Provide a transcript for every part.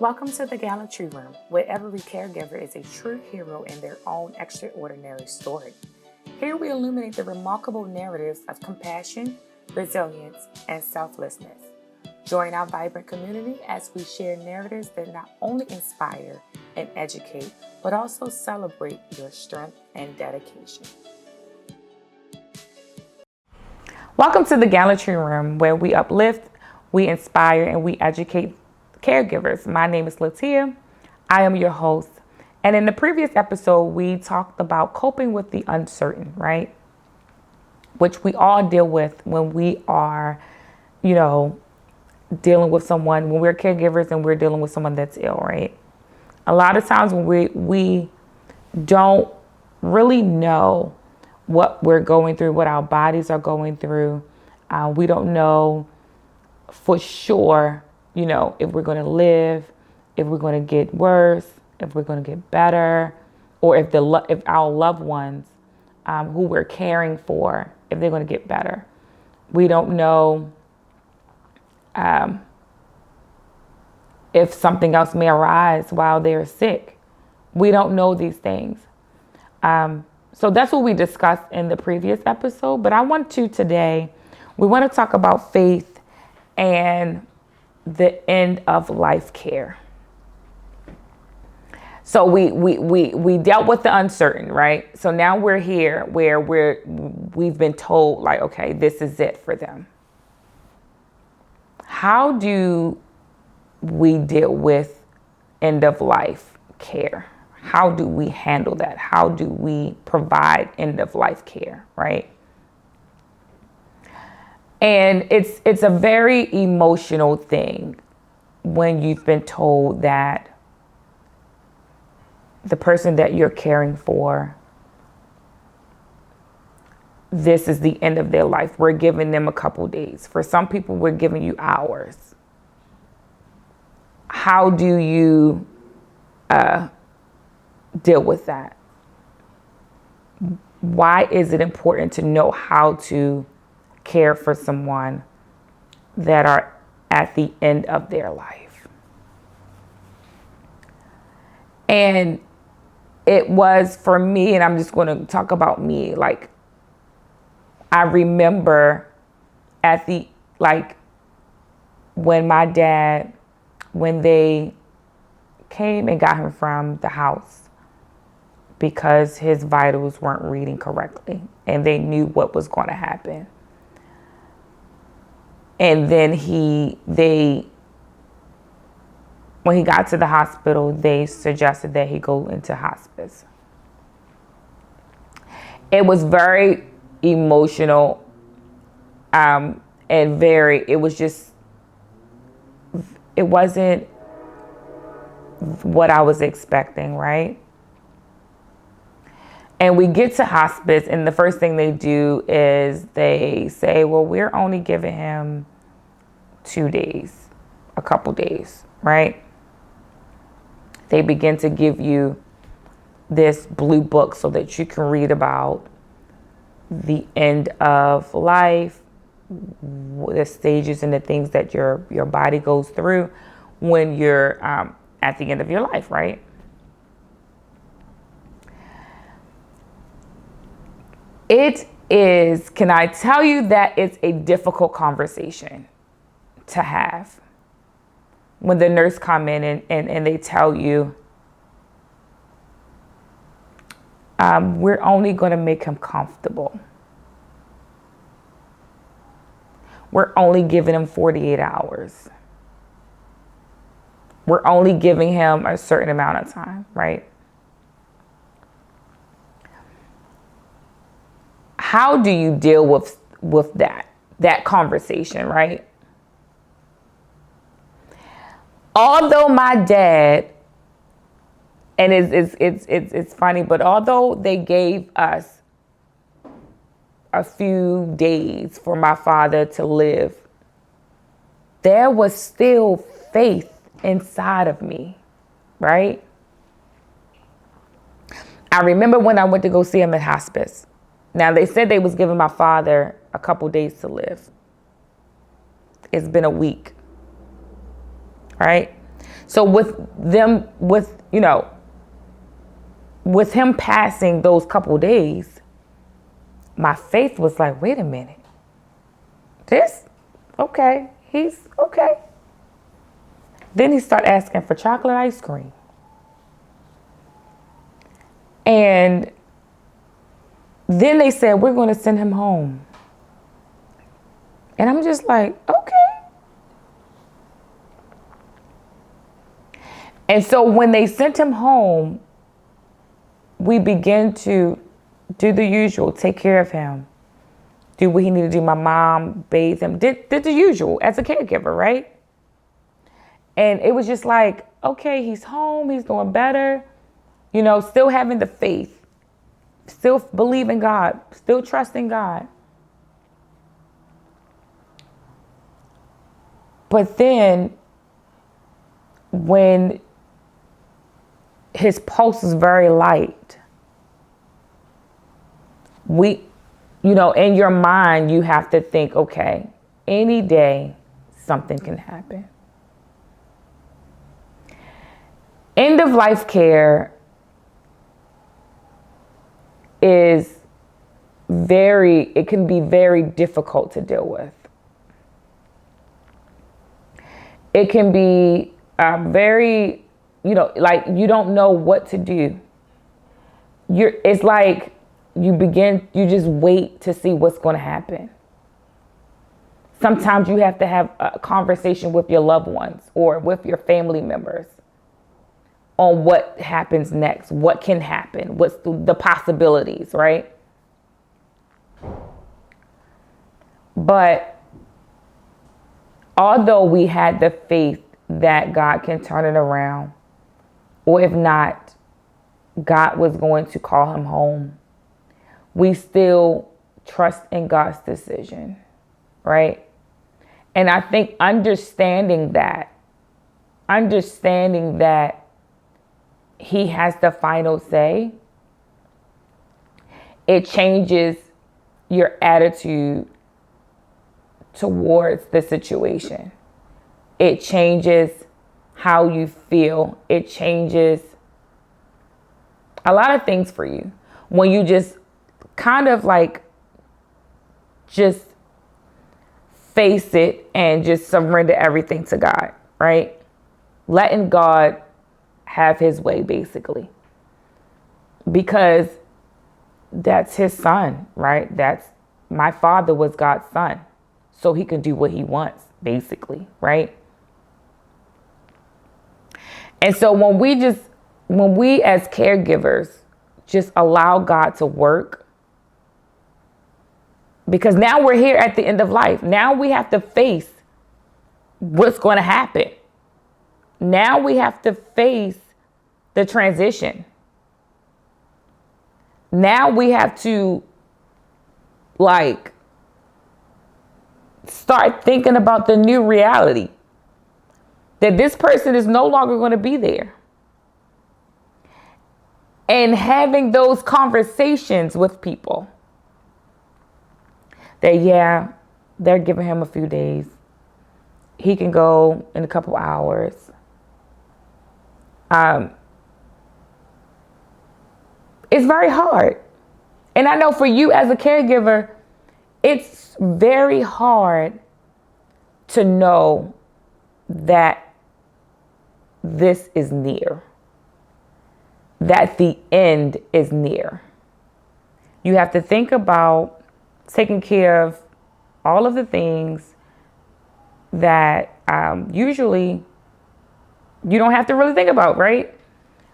Welcome to the Gallantry Room, where every caregiver is a true hero in their own extraordinary story. Here we illuminate the remarkable narratives of compassion, resilience, and selflessness. Join our vibrant community as we share narratives that not only inspire and educate, but also celebrate your strength and dedication. Welcome to the Gallantry Room, where we uplift, we inspire, and we educate caregivers. My name is Latia. I am your host. And in the previous episode, we talked about coping with the uncertain, right? Which we all deal with when we are, dealing with someone, when we're caregivers and we're dealing with someone that's ill, right? A lot of times when we don't really know what we're going through, what our bodies are going through. We don't know for sure, if we're going to live, if we're going to get worse, if we're going to get better, or if our loved ones who we're caring for, if they're going to get better. We don't know if something else may arise while they're sick. We don't know these things. So that's what we discussed in the previous episode. But we want to talk about faith and the end of life care. So we dealt with the uncertain, right? So now we're here where we've been told, like, okay, this is it for them. How do we deal with end of life care? How do we handle that? How do we provide end of life care, right? And it's a very emotional thing when you've been told that the person that you're caring for, this is the end of their life. We're giving them a couple days. For some people, we're giving you hours. How do you deal with that? Why is it important to know how to care for someone that are at the end of their life? And it was for me, and I'm just going to talk about me, like, I remember when my dad, when they came and got him from the house because his vitals weren't reading correctly and they knew what was going to happen. And then when he got to the hospital, they suggested that he go into hospice. It was very emotional, it wasn't what I was expecting, right? And we get to hospice, and the first thing they do is they say, well, we're only giving him 2 days, a couple days, right? They begin to give you this blue book so that you can read about the end of life, the stages and the things that your body goes through when you're at the end of your life, right? Can I tell you that it's a difficult conversation to have when the nurse come in and they tell you, we're only going to make him comfortable. We're only giving him 48 hours. We're only giving him a certain amount of time, right? How do you deal with that conversation, right? Although my dad, and it's funny, but although they gave us a few days for my father to live, there was still faith inside of me, right? I remember when I went to go see him at hospice. Now, they said they was giving my father a couple days to live. It's been a week, right? So with him passing those couple days, my faith was like, wait a minute. Okay, he's okay. Then he started asking for chocolate ice cream. And then they said, we're going to send him home. And I'm just like, okay. And so when they sent him home, we began to do the usual, take care of him, do what he needed to do. My mom bathed him, did the usual as a caregiver, right? And it was just like, okay, he's home, he's doing better, still having the faith, still believing God, still trusting God. But then when his pulse is very light, in your mind, you have to think, okay, any day something can happen. End of life care it can be very difficult to deal with. It can be very, like you don't know what to do. It's like you just wait to see what's going to happen. Sometimes you have to have a conversation with your loved ones or with your family members on what happens next, what can happen, what's the possibilities, right? But although we had the faith that God can turn it around, or if not, God was going to call him home, we still trust in God's decision, right? And I think understanding that he has the final say, it changes your attitude towards the situation. It changes how you feel. It changes a lot of things for you when you just kind of like just face it and just surrender everything to God, right? Letting God have his way, basically, because that's his son, right? My father was God's son, so he can do what he wants, basically, right? And so when we as caregivers just allow God to work, because now we're here at the end of life. Now we have to face what's going to happen. Now we have to face the transition. Now we have to start thinking about the new reality that this person is no longer going to be there. And having those conversations with people that, they're giving him a few days. He can go in a couple hours. It's very hard. And I know for you as a caregiver, it's very hard to know that this is near, that the end is near. You have to think about taking care of all of the things that usually you don't have to really think about, right?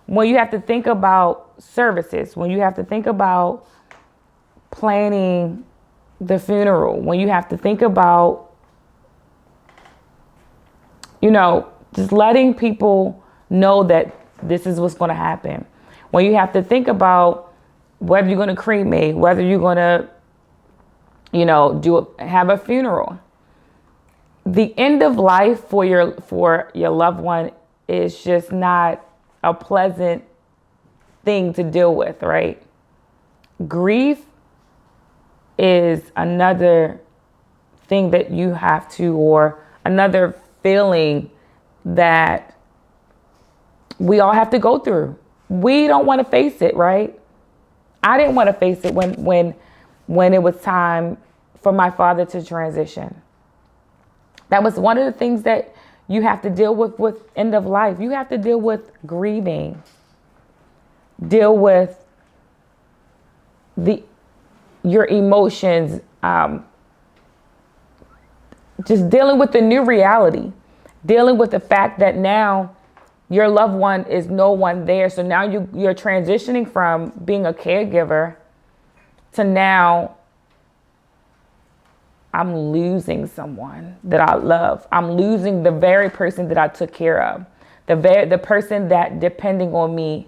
When you have to think about services, when you have to think about planning the funeral, when you have to think about, just letting people know that this is what's going to happen. When you have to think about whether you're going to cremate, whether you're going to, have a funeral. The end of life for your loved one is just not a pleasant thing to deal with, right? Grief is another thing that you have to, or another feeling that we all have to go through. We don't want to face it, right? I didn't want to face it when it was time for my father to transition. That was one of the things that you have to deal with end of life. You have to deal with grieving, deal with your emotions, just dealing with the new reality, dealing with the fact that now your loved one is no one there. So now you're transitioning from being a caregiver to now I'm losing someone that I love. I'm losing the very person that I took care of. The person that depended on me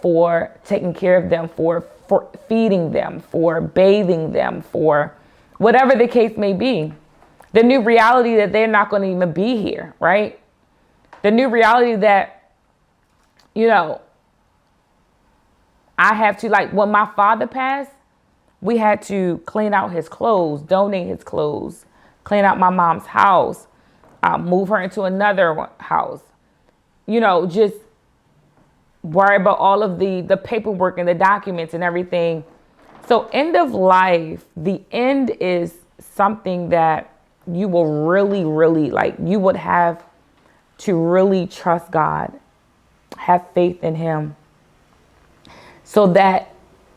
for taking care of them, for feeding them, for bathing them, for whatever the case may be. The new reality that they're not going to even be here, right? The new reality that, I have to, like when my father passed, we had to clean out his clothes, donate his clothes, clean out my mom's house, move her into another house, just worry about all of the paperwork and the documents and everything. So end of life, the end is something that you will really, really you would have to really trust God, have faith in him so that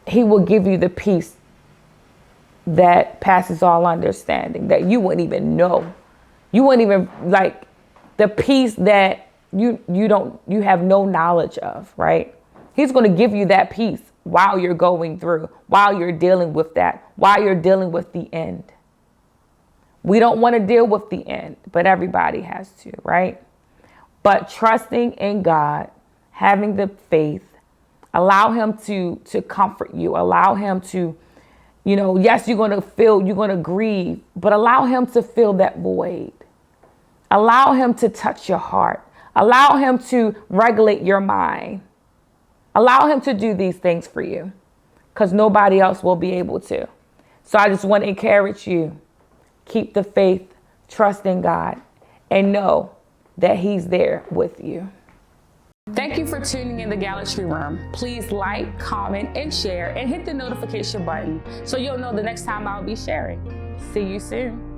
he will give you the peace that passes all understanding, that you wouldn't even know. You wouldn't even the peace that you have no knowledge of, right? He's going to give you that peace while you're going through, while you're dealing with that, while you're dealing with the end. We don't want to deal with the end, but everybody has to, right? But trusting in God, having the faith, allow him to comfort you, allow him to, yes, you're going to grieve, but allow him to fill that void. Allow him to touch your heart. Allow him to regulate your mind. Allow him to do these things for you because nobody else will be able to. So I just want to encourage you, keep the faith, trust in God, and know that he's there with you. Thank you for tuning in the Gallantry Room. Please like, comment, and share, and hit the notification button so you'll know the next time I'll be sharing. See you soon.